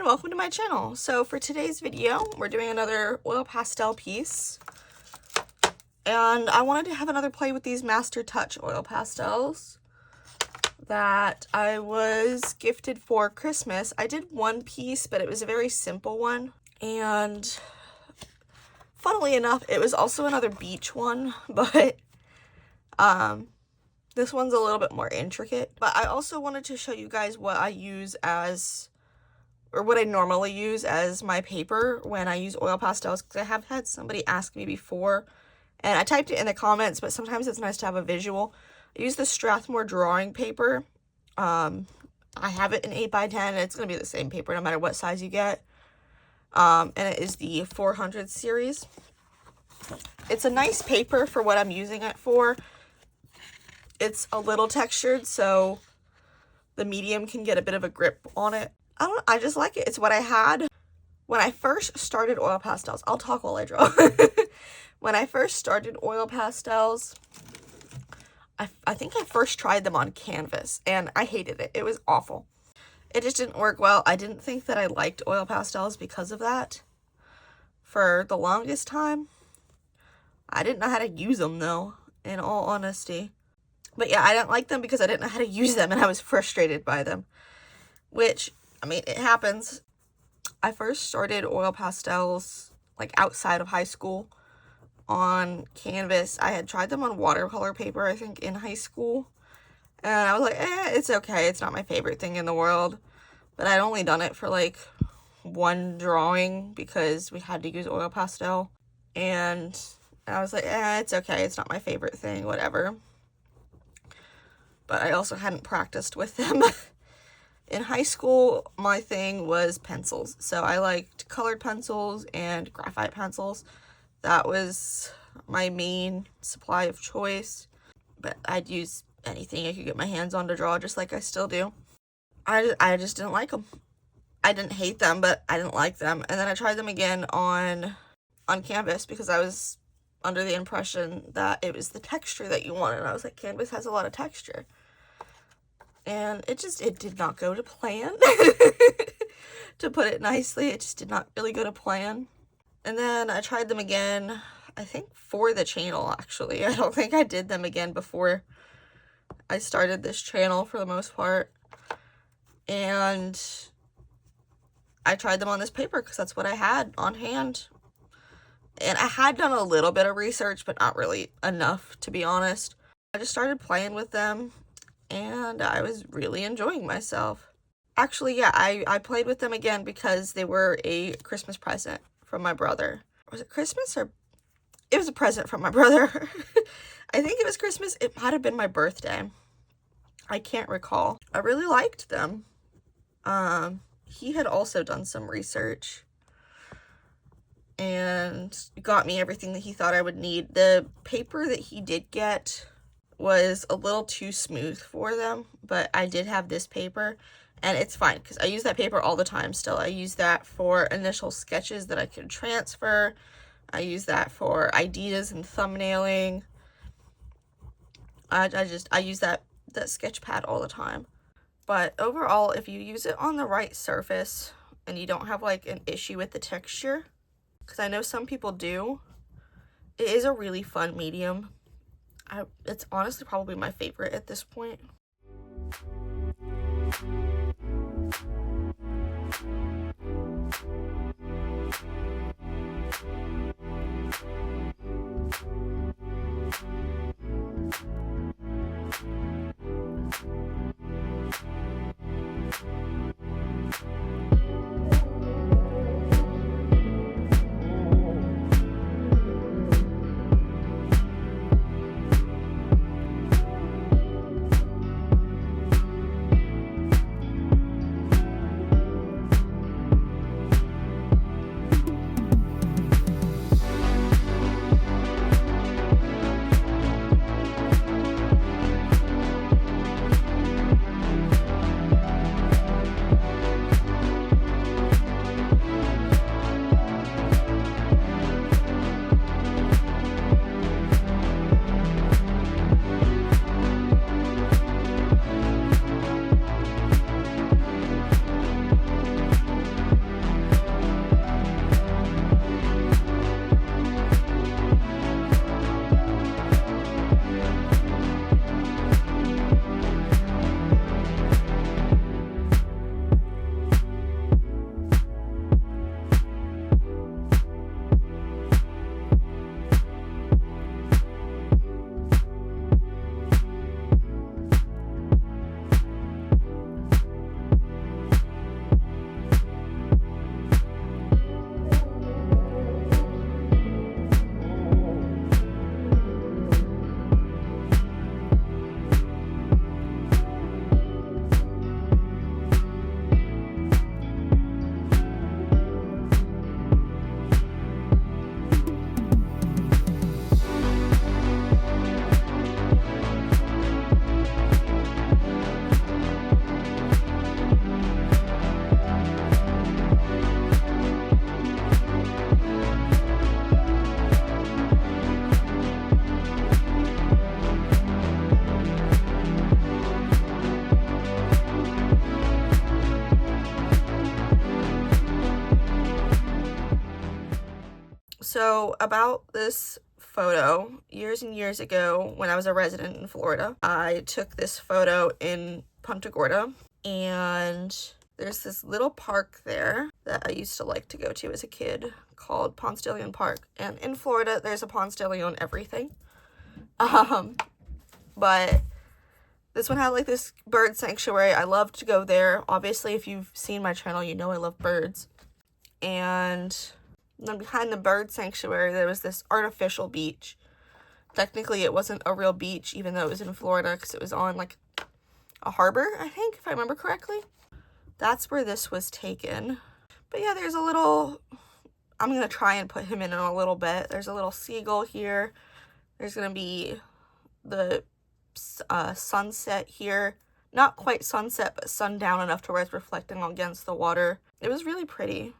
and welcome to my channel. So for today's video, we're doing another oil pastel piece. And I wanted to have another play with these Master Touch oil pastels that I was gifted for Christmas. I did one piece, but it was a very simple one. And funnily enough, it was also another beach one, but this one's a little bit more intricate. But I also wanted to show you guys what I use as, or what I normally use as my paper when I use oil pastels, because I have had somebody ask me before, and I typed it in the comments, but sometimes it's nice to have a visual. I use the Strathmore drawing paper. I have it in 8x10, and it's going to be the same paper no matter what size you get. And it is the 400 series. It's a nice paper for what I'm using it for. It's a little textured, so the medium can get a bit of a grip on it. I just like it. It's what I had when I first started oil pastels. I'll talk while I draw. When I first started oil pastels, I think I first tried them on canvas, and I hated it. It was awful. It just didn't work well. I didn't think that I liked oil pastels because of that. For the longest time, I didn't know how to use them, though, in all honesty. But yeah, I didn't like them because I didn't know how to use them, and I was frustrated by them. Which, I mean, it happens. I first started oil pastels, like, outside of high school on canvas. I had tried them on watercolor paper, I think, in high school. And I was like, it's okay. It's not my favorite thing in the world. But I'd only done it for, like, one drawing because we had to use oil pastel. And I was like, it's okay. It's not my favorite thing, whatever. But I also hadn't practiced with them. In high school, my thing was pencils. So I liked colored pencils and graphite pencils. That was my main supply of choice. But I'd use anything I could get my hands on to draw, just like I still do. I just didn't like them. I didn't hate them, but I didn't like them. And then I tried them again on canvas because I was under the impression that it was the texture that you wanted. I was like, canvas has a lot of texture. And it did not go to plan. To put it nicely, it just did not really go to plan. And then I tried them again, I think for the channel, actually. I don't think I did them again before I started this channel for the most part. And I tried them on this paper because that's what I had on hand. And I had done a little bit of research, but not really enough, to be honest. I just started playing with them, and I was really enjoying myself. Actually, yeah, I played with them again because they were a Christmas present from my brother. Was it Christmas or... It was a present from my brother. I think it was Christmas. It might have been my birthday. I can't recall. I really liked them. He had also done some research and got me everything that he thought I would need. The paper that he did get was a little too smooth for them, but I did have this paper, and it's fine because I use that paper all the time still. I use that for initial sketches that I could transfer. I use that for ideas and thumbnailing. I use that sketch pad all the time. But overall, if you use it on the right surface and you don't have like an issue with the texture, because I know some people do, it is a really fun medium. It's honestly probably my favorite at this point. So about this photo, years and years ago when I was a resident in Florida, I took this photo in Punta Gorda, and there's this little park there that I used to like to go to as a kid called Ponce de Leon Park. And in Florida, there's a Ponce de Leon everything. But this one had like this bird sanctuary. I love to go there. Obviously, if you've seen my channel, you know I love birds. And then behind the bird sanctuary, there was this artificial beach. Technically, it wasn't a real beach, even though it was in Florida, because it was on like a harbor, I think, if I remember correctly. That's where this was taken. But yeah, there's a little, I'm going to try and put him in a little bit. There's a little seagull here. There's going to be the sunset here. Not quite sunset, but sundown enough to where it's reflecting against the water. It was really pretty.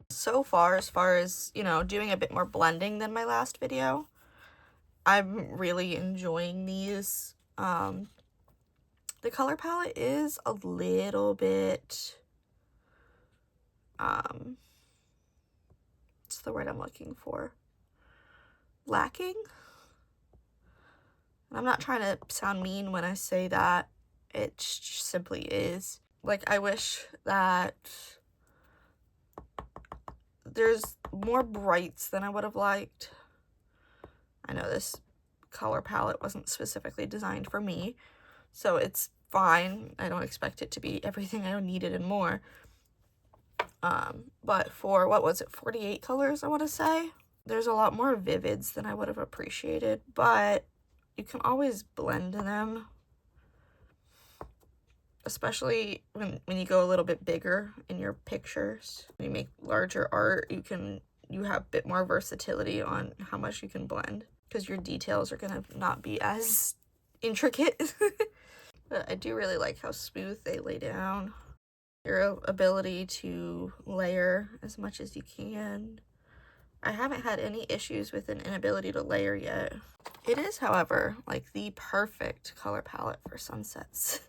So far, as you know, doing a bit more blending than my last video, I'm really enjoying these. The color palette is a little bit, what's the word I'm looking for? Lacking? I'm not trying to sound mean when I say that. It simply is. Like, I wish that there's more brights than I would have liked. I know this color palette wasn't specifically designed for me, so it's fine. I don't expect it to be everything I needed and more. But for, what was it, 48 colors, I want to say? There's a lot more vivids than I would have appreciated, but you can always blend them. Especially when you go a little bit bigger in your pictures. When you make larger art, you have a bit more versatility on how much you can blend, because your details are gonna not be as intricate. But I do really like how smooth they lay down. Your ability to layer as much as you can. I haven't had any issues with an inability to layer yet. It is, however, like the perfect color palette for sunsets.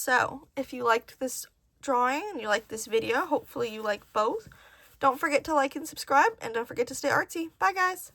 So if you liked this drawing and you liked this video, hopefully you like both. Don't forget to like and subscribe, and don't forget to stay artsy. Bye, guys.